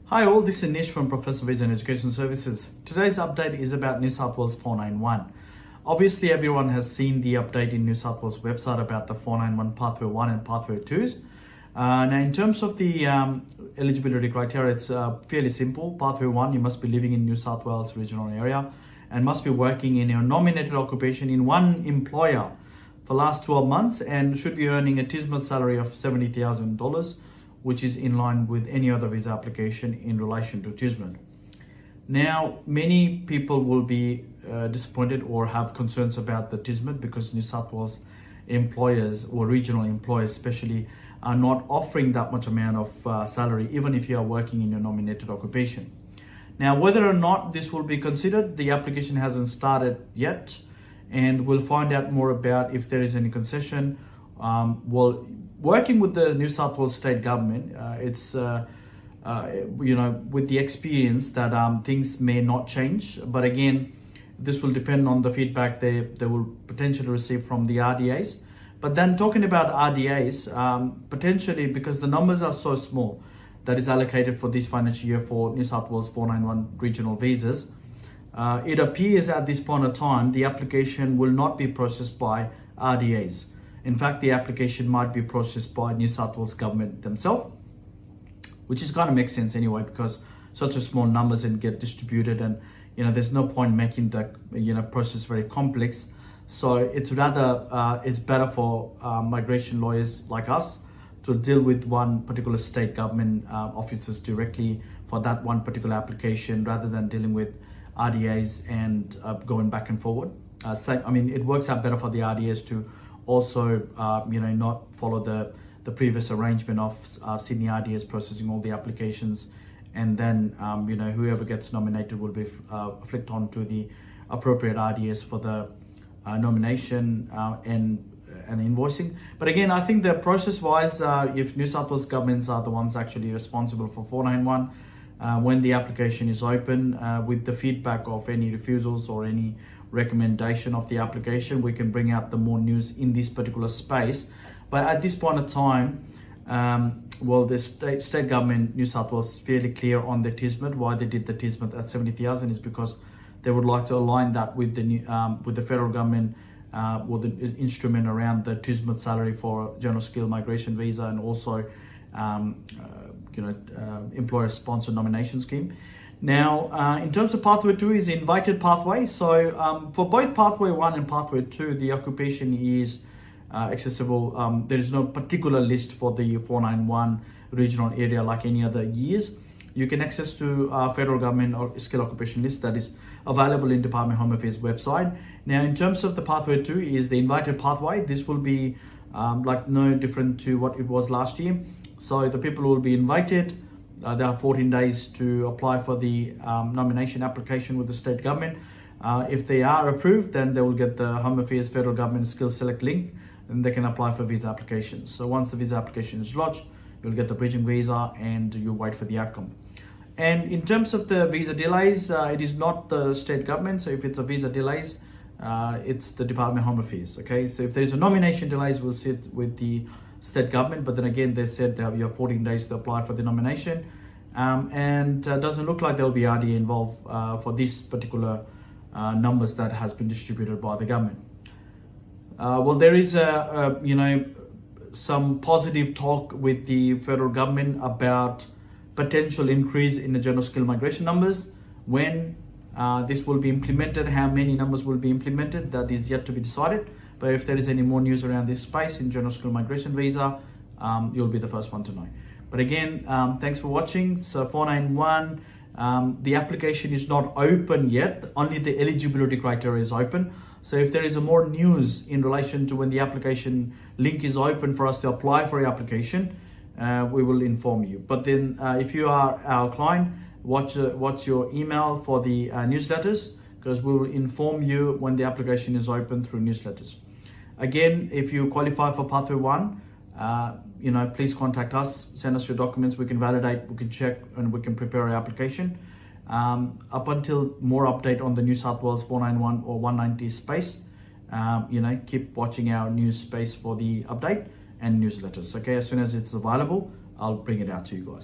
Hi all, this is Nish from Professor Vision Education Services. Today's update is about New South Wales 491. Obviously everyone has seen the update in New South Wales website about the 491 Pathway 1 and Pathway 2s. Now in terms of the eligibility criteria, it's fairly simple. Pathway 1, you must be living in New South Wales regional area and must be working in your nominated occupation in one employer for last 12 months and should be earning a TISMA salary of $70,000, which is in line with any other visa application in relation to TISMA. Now, many people will be disappointed or have concerns about the TISMA because New South Wales employers or regional employers especially are not offering that much amount of salary, even if you are working in your nominated occupation. Now, whether or not this will be considered, the application hasn't started yet, and we'll find out more about if there is any concession. Working with the New South Wales state government, it's with the experience that things may not change, but again, this will depend on the feedback they will potentially receive from the RDAs. But then talking about RDAs, potentially because the numbers are so small that is allocated for this financial year for New South Wales 491 regional visas, it appears at this point of time the application will not be processed by RDAs. In fact, the application might be processed by New South Wales government themselves, which is kind of makes sense anyway, because such a small numbers and get distributed, and there's no point making the process very complex. So it's rather it's better for migration lawyers like us to deal with one particular state government officers directly for that one particular application, rather than dealing with RDAs and going back and forward. It works out better for the RDAs to also not follow the previous arrangement of Sydney RDAs processing all the applications, and then whoever gets nominated will be flicked on to the appropriate RDAs for the nomination and invoicing. But again, I think the process wise, if New South Wales governments are the ones actually responsible for 491, when the application is open, with the feedback of any refusals or any recommendation of the application, we can bring out the more news in this particular space. But at this point of time, the state government, New South Wales, is fairly clear on the TISMA. Why they did the TISMA at 70,000 is because they would like to align that with the federal government, or the instrument around the TISMA salary for general skill migration visa, and also employer sponsored nomination scheme. Now, in terms of Pathway 2 is invited pathway. So for both Pathway 1 and Pathway 2, the occupation is accessible. There is no particular list for the 491 regional area like any other years. You can access to federal government or skill occupation list that is available in Department of Home Affairs website. Now, in terms of the Pathway 2 is the invited pathway. This will be no different to what it was last year. So the people will be invited. There are 14 days to apply for the nomination application with the state government. If they are approved, then they will get the Home Affairs Federal Government Skills Select link, and they can apply for visa applications. So once the visa application is lodged, you'll get the bridging visa and you wait for the outcome. And in terms of the visa delays, it is not the state government. So if it's a visa delays, it's the Department of Home Affairs. Okay, so if there's a nomination delays, we'll sit with the state government, but then again they said you have 14 days to apply for the nomination, and doesn't look like there'll be RDA involved for this particular numbers that has been distributed by the government. There is some positive talk with the federal government about potential increase in the general skill migration numbers. When this will be implemented, how many numbers will be implemented, that is yet to be decided. But if there is any more news around this space in general skill migration visa, you'll be the first one to know. But again, thanks for watching. So 491, the application is not open yet, only the eligibility criteria is open. So if there is more news in relation to when the application link is open for us to apply for your application, we will inform you. But then if you are our client, watch your email for the newsletters, because we will inform you when the application is open through newsletters. Again, if you qualify for Pathway 1, please contact us, send us your documents, we can validate, we can check, and we can prepare our application. Up until more update on the New South Wales 491 or 190 space, keep watching our news space for the update and newsletters. Okay, as soon as it's available, I'll bring it out to you guys.